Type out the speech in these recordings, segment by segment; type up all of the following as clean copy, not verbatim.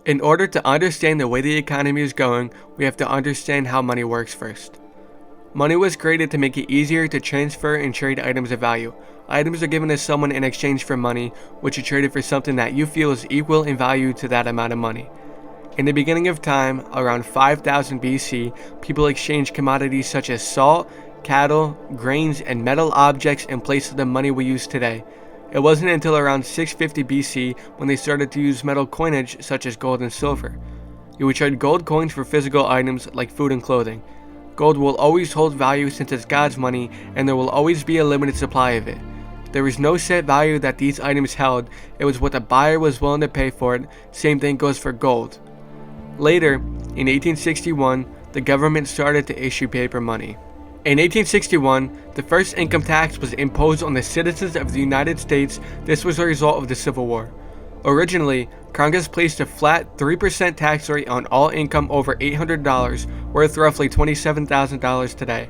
In order to understand the way the economy is going, we have to understand how money works first. Money was created to make it easier to transfer and trade items of value. Items are given to someone in exchange for money, which are traded for something that you feel is equal in value to that amount of money. In the beginning of time, around 5000 BC, people exchanged commodities such as salt, cattle, grains, and metal objects in place of the money we use today. It wasn't until around 650 BC when they started to use metal coinage such as gold and silver. You would trade gold coins for physical items like food and clothing. Gold will always hold value since it's God's money, and there will always be a limited supply of it. There was no set value that these items held, it was what the buyer was willing to pay for it. Same thing goes for gold. Later, in 1861, the government started to issue paper money. In 1861, the first income tax was imposed on the citizens of the United States. This was a result of the Civil War. Originally, Congress placed a flat 3% tax rate on all income over $800, worth roughly $27,000 today.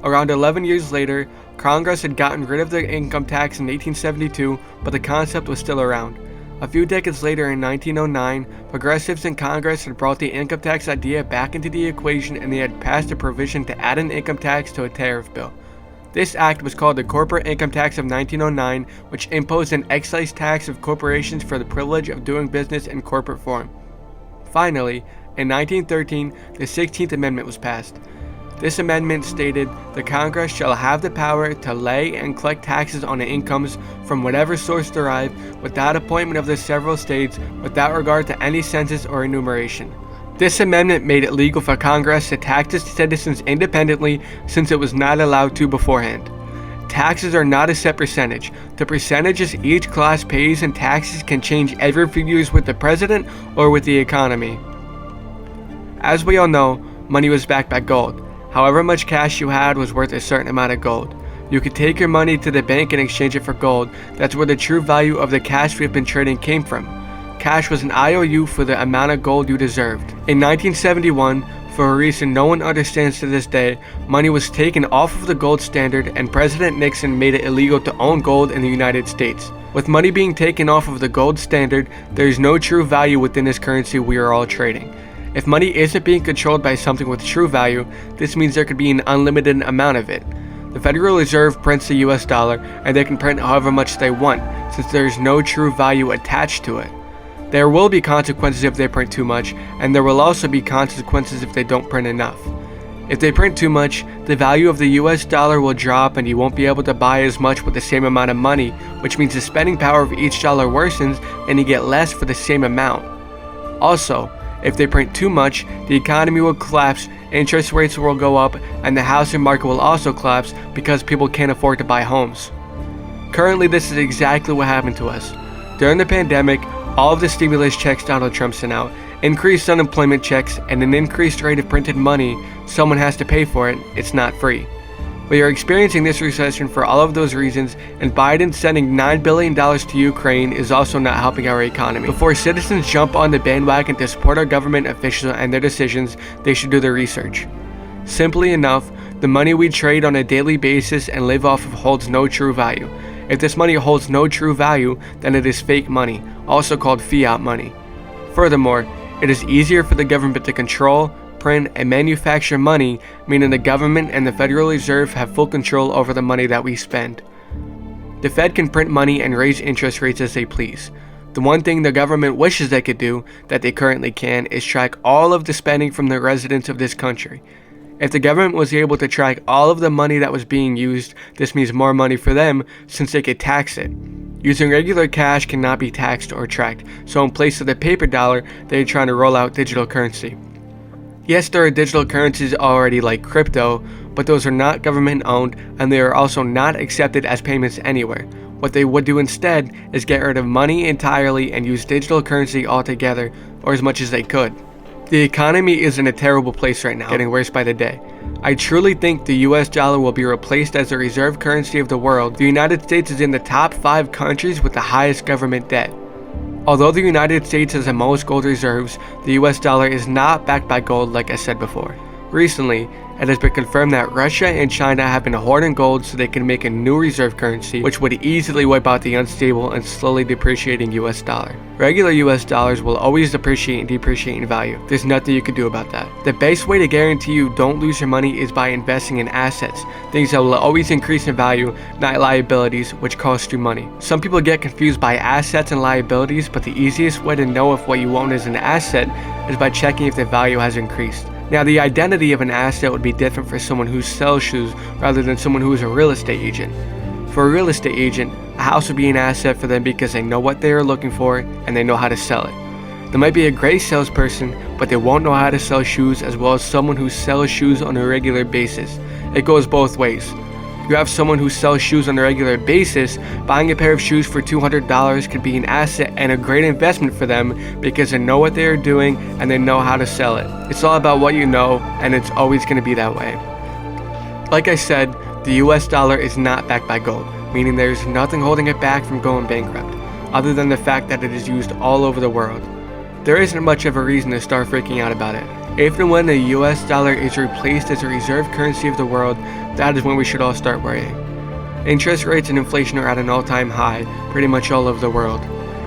Around 11 years later, Congress had gotten rid of the income tax in 1872, but the concept was still around. A few decades later in 1909, progressives in Congress had brought the income tax idea back into the equation, and they had passed a provision to add an income tax to a tariff bill. This act was called the Corporate Income Tax of 1909, which imposed an excise tax of corporations for the privilege of doing business in corporate form. Finally, in 1913, the 16th Amendment was passed. This amendment stated, "The Congress shall have the power to lay and collect taxes on the incomes from whatever source derived, without appointment of the several states, without regard to any census or enumeration." This amendment made it legal for Congress to tax its citizens independently, since it was not allowed to beforehand. Taxes are not a set percentage. The percentages each class pays in taxes can change every few years with the president or with the economy. As we all know, money was backed by gold. However much cash you had was worth a certain amount of gold. You could take your money to the bank and exchange it for gold. That's where the true value of the cash we've been trading came from. Cash was an IOU for the amount of gold you deserved. In 1971, for a reason no one understands to this day, money was taken off of the gold standard, and President Nixon made it illegal to own gold in the United States. With money being taken off of the gold standard, there is no true value within this currency we are all trading. If money isn't being controlled by something with true value, this means there could be an unlimited amount of it. The Federal Reserve prints the US dollar, and they can print however much they want, since there is no true value attached to it. There will be consequences if they print too much, and there will also be consequences if they don't print enough. If they print too much, the value of the US dollar will drop, and you won't be able to buy as much with the same amount of money, which means the spending power of each dollar worsens, and you get less for the same amount. Also, if they print too much, the economy will collapse, interest rates will go up, and the housing market will also collapse because people can't afford to buy homes. Currently, this is exactly what happened to us. During the pandemic, all of the stimulus checks Donald Trump sent out, increased unemployment checks, and an increased rate of printed money. Someone has to pay for it. It's not free. We are experiencing this recession for all of those reasons, and Biden sending $9 billion to Ukraine is also not helping our economy. Before citizens jump on the bandwagon to support our government officials and their decisions, they should do their research. Simply enough, the money we trade on a daily basis and live off of holds no true value. If this money holds no true value, then it is fake money, also called fiat money. Furthermore, it is easier for the government to control, print, and manufacture money, meaning the government and the Federal Reserve have full control over the money that we spend. The Fed can print money and raise interest rates as they please. The one thing the government wishes they could do, that they currently can, is track all of the spending from the residents of this country. If the government was able to track all of the money that was being used, this means more money for them, since they could tax it. Using regular cash cannot be taxed or tracked, so in place of the paper dollar, they are trying to roll out digital currency. Yes, there are digital currencies already like crypto, but those are not government owned, and they are also not accepted as payments anywhere. What they would do instead is get rid of money entirely and use digital currency altogether, or as much as they could. The economy is in a terrible place right now, getting worse by the day. I truly think the US dollar will be replaced as the reserve currency of the world. The United States is in the top 5 countries with the highest government debt. Although the United States has the most gold reserves, the US dollar is not backed by gold like I said before. Recently, it has been confirmed that Russia and China have been hoarding gold so they can make a new reserve currency, which would easily wipe out the unstable and slowly depreciating US dollar. Regular US dollars will always depreciate and depreciate in value. There's nothing you can do about that. The best way to guarantee you don't lose your money is by investing in assets, things that will always increase in value, not liabilities, which cost you money. Some people get confused by assets and liabilities, but the easiest way to know if what you own is an asset is by checking if the value has increased. Now, the identity of an asset would be different for someone who sells shoes rather than someone who is a real estate agent. For a real estate agent, a house would be an asset for them because they know what they are looking for and they know how to sell it. They might be a great salesperson, but they won't know how to sell shoes as well as someone who sells shoes on a regular basis. It goes both ways. You have someone who sells shoes on a regular basis, buying a pair of shoes for $200 could be an asset and a great investment for them because they know what they are doing and they know how to sell it. It's all about what you know, and it's always going to be that way. Like I said, the US dollar is not backed by gold, meaning there's nothing holding it back from going bankrupt, other than the fact that it is used all over the world. There isn't much of a reason to start freaking out about it. If and when the US dollar is replaced as a reserve currency of the world, that is when we should all start worrying. Interest rates and inflation are at an all-time high, pretty much all over the world.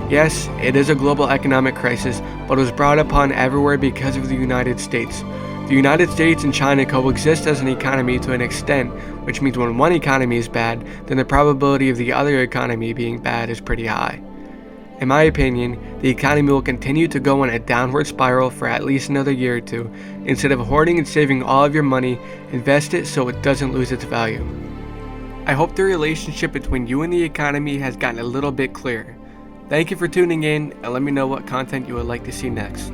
Yes, it is a global economic crisis, but it was brought upon everywhere because of the United States. The United States and China coexist as an economy to an extent, which means when one economy is bad, then the probability of the other economy being bad is pretty high. In my opinion, the economy will continue to go on a downward spiral for at least another year or two. Instead of hoarding and saving all of your money, invest it so it doesn't lose its value. I hope the relationship between you and the economy has gotten a little bit clearer. Thank you for tuning in, and let me know what content you would like to see next.